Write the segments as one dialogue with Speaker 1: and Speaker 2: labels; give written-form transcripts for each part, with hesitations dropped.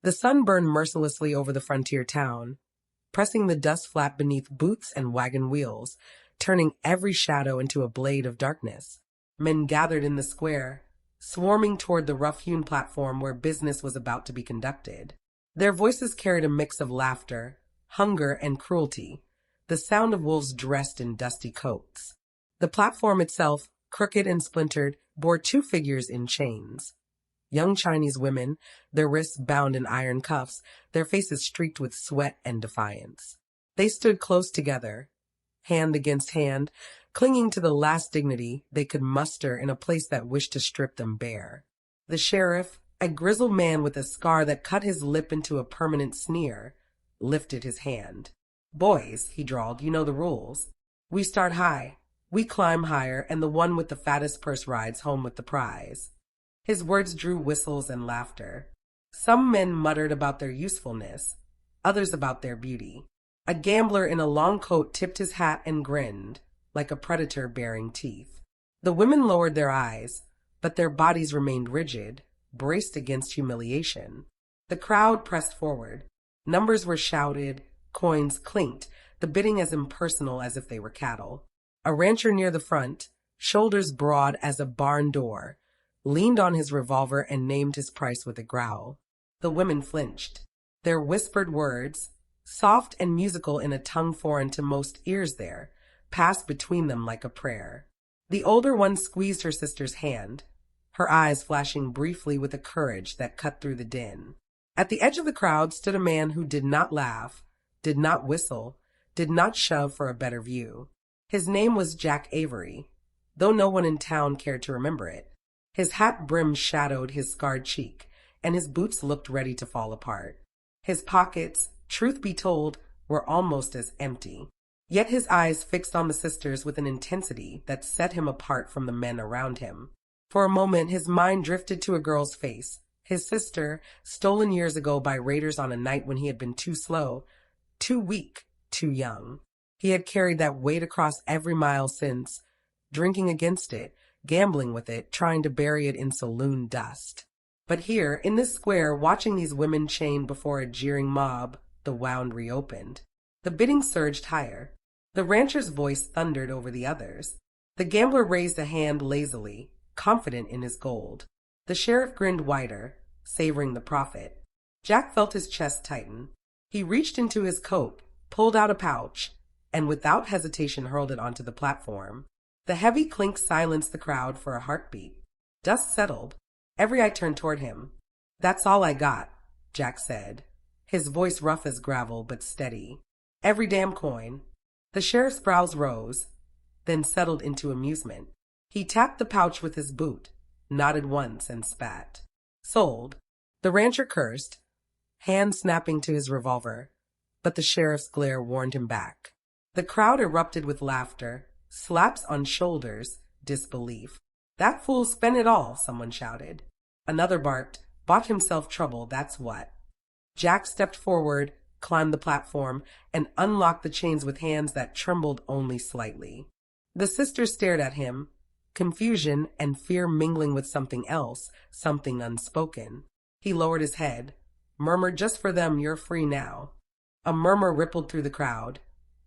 Speaker 1: The sun burned mercilessly over the frontier town, pressing the dust flat beneath boots and wagon wheels, turning every shadow into a blade of darkness. Men gathered in the square, swarming toward the rough-hewn platform where business was about to be conducted. Their voices carried a mix of laughter, hunger, and cruelty, the sound of wolves dressed in dusty coats. The platform itself, crooked and splintered, bore two figures in chains. Young Chinese women, their wrists bound in iron cuffs, their faces streaked with sweat and defiance. They stood close together, hand against hand, clinging to the last dignity they could muster in a place that wished to strip them bare. The sheriff, a grizzled man with a scar that cut his lip into a permanent sneer, lifted his hand. "Boys," he drawled, "you know the rules. We start high, we climb higher, and the one with the fattest purse rides home with the prize." His words drew whistles and laughter. Some men muttered about their usefulness, others about their beauty. A gambler in a long coat tipped his hat and grinned, like a predator baring teeth. The women lowered their eyes, but their bodies remained rigid, braced against humiliation. The crowd pressed forward. Numbers were shouted, coins clinked, the bidding as impersonal as if they were cattle. A rancher near the front, shoulders broad as a barn door, leaned on his revolver and named his price with a growl. The women flinched. Their whispered words, soft and musical in a tongue foreign to most ears there, passed between them like a prayer. The older one squeezed her sister's hand, her eyes flashing briefly with a courage that cut through the din. At the edge of the crowd stood a man who did not laugh, did not whistle, did not shove for a better view. His name was Jack Avery, though no one in town cared to remember it. His hat brim shadowed his scarred cheek, and his boots looked ready to fall apart. His pockets, truth be told, were almost as empty. Yet his eyes fixed on the sisters with an intensity that set him apart from the men around him. For a moment his mind drifted to a girl's face, his sister, stolen years ago by raiders on a night when he had been too slow, too weak, too young. He had carried that weight across every mile since, drinking against it, gambling with it, trying to bury it in saloon dust. But here, in this square, watching these women chained before a jeering mob, the wound reopened. The bidding surged higher. The rancher's voice thundered over the others. The gambler raised a hand lazily, confident in his gold. The sheriff grinned wider, savoring the profit. Jack felt his chest tighten. He reached into his coat, pulled out a pouch, and without hesitation hurled it onto the platform. The heavy clink silenced the crowd for a heartbeat. Dust settled. Every eye turned toward him. "That's all I got," Jack said, his voice rough as gravel but steady. "Every damn coin." The sheriff's brows rose, then settled into amusement. He tapped the pouch with his boot, nodded once, and spat. "Sold." The rancher cursed, hand snapping to his revolver, but the sheriff's glare warned him back. The crowd erupted with laughter, slaps on shoulders, disbelief. "That fool spent it all," someone shouted. Another barked, "Bought himself trouble, that's what." Jack stepped forward, climbed the platform, and unlocked the chains with hands that trembled only slightly. The sisters stared at him, confusion and fear mingling with something else, something unspoken. He lowered his head, murmured, "Just for them, you're free now." A murmur rippled through the crowd,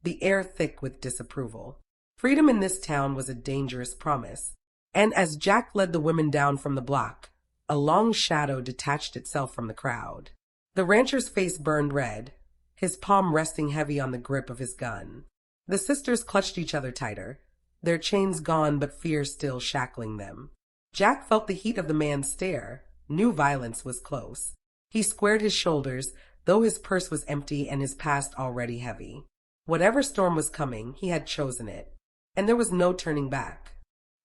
Speaker 1: the air thick with disapproval. Freedom in this town was a dangerous promise. And as Jack led the women down from the block, a long shadow detached itself from the crowd. The rancher's face burned red, his palm resting heavy on the grip of his gun. The sisters clutched each other tighter, their chains gone but fear still shackling them. Jack felt the heat of the man's stare, knew violence was close. He squared his shoulders, though his purse was empty and his past already heavy. Whatever storm was coming, he had chosen it, and there was no turning back.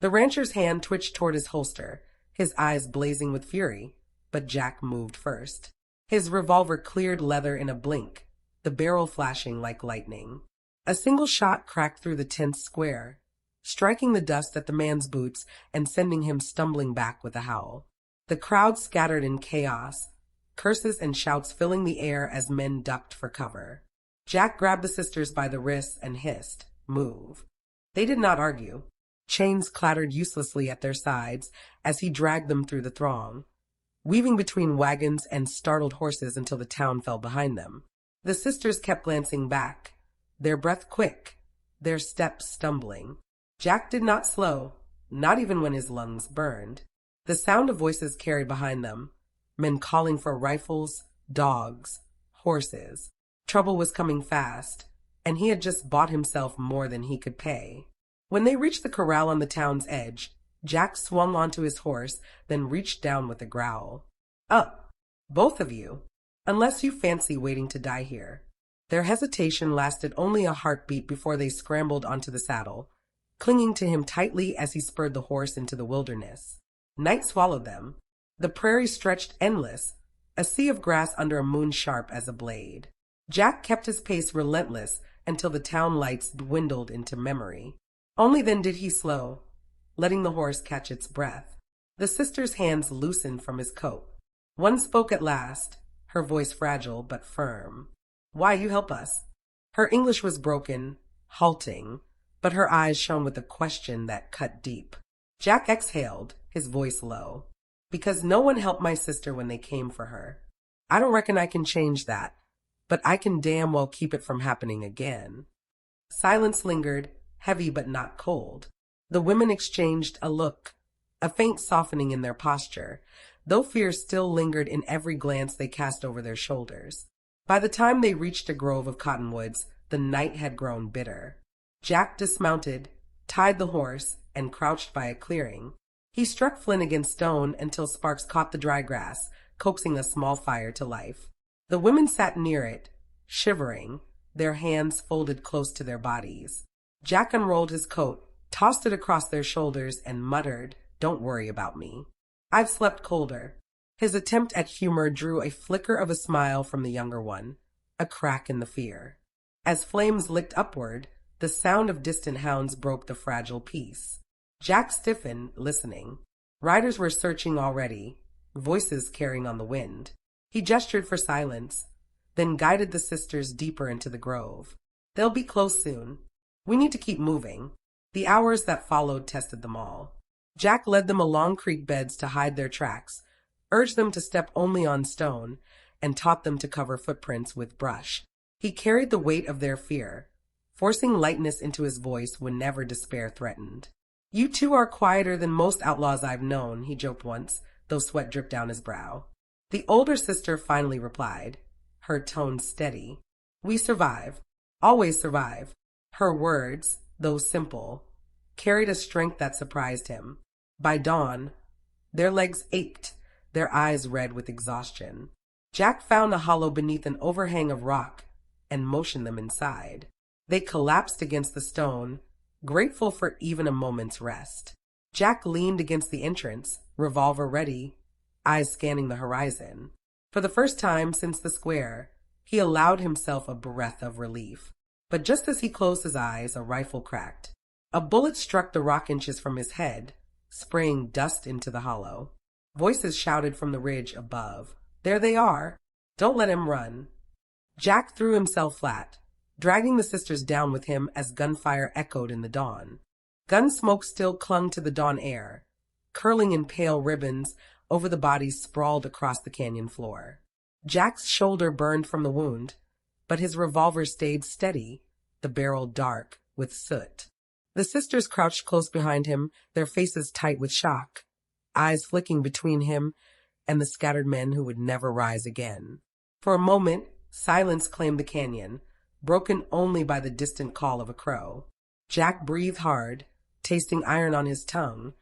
Speaker 1: The rancher's hand twitched toward his holster, his eyes blazing with fury, but Jack moved first. His revolver cleared leather in a blink, the barrel flashing like lightning. A single shot cracked through the tense square, striking the dust at the man's boots and sending him stumbling back with a howl. The crowd scattered in chaos, curses and shouts filling the air as men ducked for cover. Jack grabbed the sisters by the wrists and hissed, "Move." They did not argue. Chains clattered uselessly at their sides as he dragged them through the throng. weaving between wagons and startled horses until the town fell behind them. The sisters kept glancing back, their breath quick, their steps stumbling. Jack did not slow, not even when his lungs burned. The sound of voices carried behind them, men calling for rifles, dogs, horses. Trouble was coming fast, and he had just bought himself more than he could pay. When they reached the corral on the town's edge, Jack swung onto his horse, then reached down with a growl. Up, both of you, unless you fancy waiting to die here. Their hesitation lasted only a heartbeat before they scrambled onto the saddle, clinging to him tightly as he spurred the horse into the wilderness. Night swallowed them. The prairie stretched endless, a sea of grass under a moon sharp as a blade. Jack kept his pace relentless until the town lights dwindled into memory. Only then did he slow, letting the horse catch its breath. The sister's hands loosened from his coat. One spoke at last, her voice fragile but firm. Why, you help us. Her English was broken, halting, but her eyes shone with a question that cut deep. Jack exhaled, his voice low. Because no one helped my sister when they came for her. I don't reckon I can change that, but I can damn well keep it from happening again. Silence lingered, heavy but not cold. The women exchanged a look, a faint softening in their posture, though fear still lingered in every glance they cast over their shoulders. By the time they reached a grove of cottonwoods, the night had grown bitter. Jack dismounted, tied the horse, and crouched by a clearing. He struck flint against stone until sparks caught the dry grass, coaxing a small fire to life. The women sat near it, shivering, their hands folded close to their bodies. Jack unrolled his coat, tossed it across their shoulders, and muttered, "Don't worry about me. I've slept colder." His attempt at humor drew a flicker of a smile from the younger one, a crack in the fear. As flames licked upward, the sound of distant hounds broke the fragile peace. Jack stiffened, listening. Riders were searching already, voices carrying on the wind. He gestured for silence, then guided the sisters deeper into the grove. They'll be close soon. We need to keep moving. The hours that followed tested them all. Jack led them along creek beds to hide their tracks, urged them to step only on stone, and taught them to cover footprints with brush. He carried the weight of their fear, forcing lightness into his voice whenever despair threatened. You two are quieter than most outlaws I've known, he joked once, though sweat dripped down his brow. The older sister finally replied, her tone steady. We survive. Always survive. Her words, though simple, carried a strength that surprised him. By dawn, their legs ached, their eyes red with exhaustion. Jack found a hollow beneath an overhang of rock and motioned them inside. They collapsed against the stone, grateful for even a moment's rest. Jack leaned against the entrance, revolver ready, eyes scanning the horizon. For the first time since the square, he allowed himself a breath of relief. But just as he closed his eyes, a rifle cracked. A bullet struck the rock inches from his head, spraying dust into the hollow. Voices shouted from the ridge above. There they are! Don't let him run. Jack threw himself flat, dragging the sisters down with him as gunfire echoed in the dawn. Gun smoke still clung to the dawn air, curling in pale ribbons over the bodies sprawled across the canyon floor. Jack's shoulder burned from the wound, but his revolver stayed steady, the barrel dark with soot. The sisters crouched close behind him, their faces tight with shock, eyes flicking between him and the scattered men who would never rise again. For a moment, silence claimed the canyon, broken only by the distant call of a crow. Jack breathed hard, tasting iron on his tongue,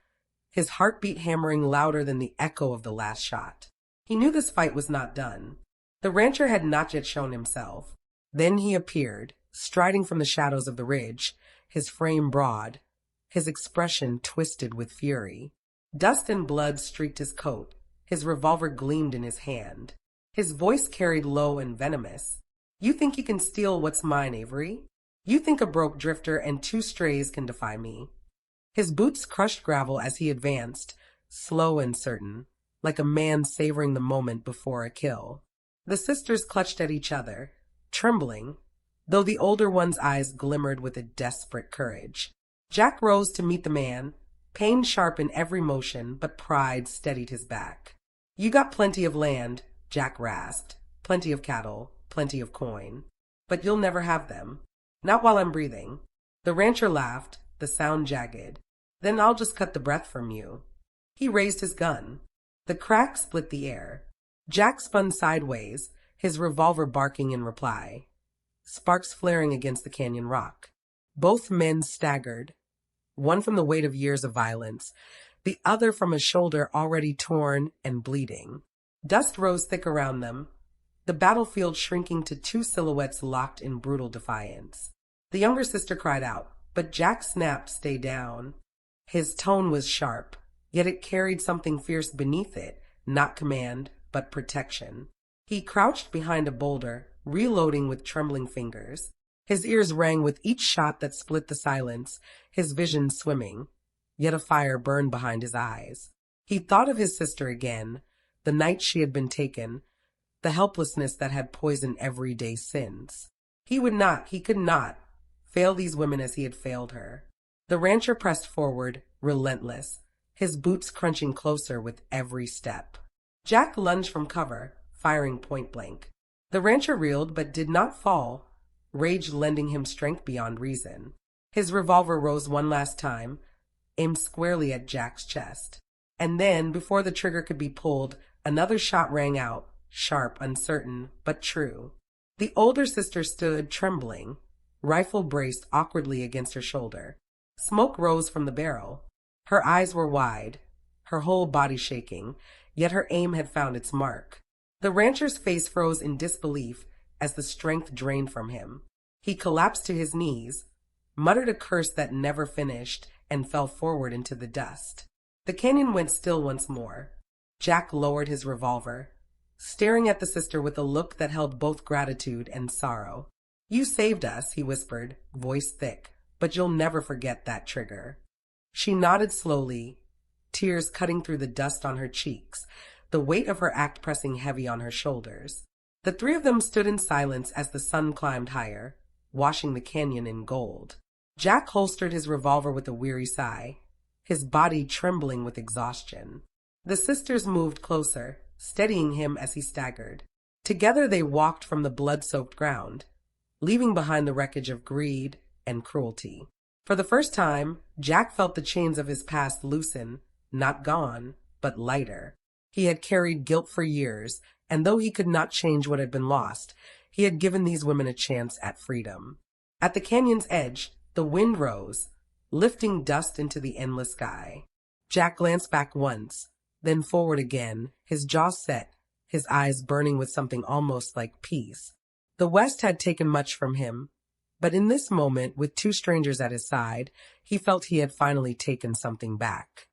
Speaker 1: his heartbeat hammering louder than the echo of the last shot. He knew this fight was not done. The rancher had not yet shown himself. Then he appeared, striding from the shadows of the ridge, his frame broad, his expression twisted with fury. Dust and blood streaked his coat, his revolver gleamed in his hand. His voice carried low and venomous. You think you can steal what's mine, Avery? You think a broke drifter and two strays can defy me? His boots crushed gravel as he advanced, slow and certain, like a man savoring the moment before a kill. The sisters clutched at each other, trembling, though the older one's eyes glimmered with a desperate courage. Jack rose to meet the man, pain sharp in every motion, but pride steadied his back. You got plenty of land, Jack rasped. Plenty of cattle, plenty of coin. But you'll never have them. Not while I'm breathing. The rancher laughed, the sound jagged. Then I'll just cut the breath from you. He raised his gun. The crack split the air. Jack spun sideways, his revolver barking in reply. Sparks flaring against the canyon rock. Both men staggered, one from the weight of years of violence, the other from a shoulder already torn and bleeding. Dust rose thick around them, the battlefield shrinking to two silhouettes locked in brutal defiance. The younger sister cried out, but Jack snapped, "Stay down." His tone was sharp, yet it carried something fierce beneath it, not command, but protection. He crouched behind a boulder, reloading with trembling fingers. His ears rang with each shot that split the silence, his vision swimming. Yet a fire burned behind his eyes. He thought of his sister again, the night she had been taken, the helplessness that had poisoned everyday sins. He could not, fail these women as he had failed her. The rancher pressed forward, relentless, his boots crunching closer with every step. Jack lunged from cover, firing point blank. The rancher reeled but did not fall, rage lending him strength beyond reason. His revolver rose one last time, aimed squarely at Jack's chest. And then, before the trigger could be pulled, another shot rang out, sharp, uncertain, but true. The older sister stood, trembling, rifle braced awkwardly against her shoulder. Smoke rose from the barrel. Her eyes were wide, her whole body shaking, yet her aim had found its mark. The rancher's face froze in disbelief as the strength drained from him. He collapsed to his knees, muttered a curse that never finished, and fell forward into the dust. The canyon went still once more. Jack lowered his revolver, staring at the sister with a look that held both gratitude and sorrow. "You saved us," he whispered, voice thick, "but you'll never forget that trigger." She nodded slowly, tears cutting through the dust on her cheeks, the weight of her act pressing heavy on her shoulders. The three of them stood in silence as the sun climbed higher, washing the canyon in gold. Jack holstered his revolver with a weary sigh, his body trembling with exhaustion. The sisters moved closer, steadying him as he staggered. Together they walked from the blood-soaked ground, leaving behind the wreckage of greed and cruelty. For the first time, Jack felt the chains of his past loosen, not gone, but lighter. He had carried guilt for years, and though he could not change what had been lost, he had given these women a chance at freedom. At the canyon's edge, the wind rose, lifting dust into the endless sky. Jack glanced back once, then forward again, his jaw set, his eyes burning with something almost like peace. The West had taken much from him, but in this moment, with two strangers at his side, he felt he had finally taken something back.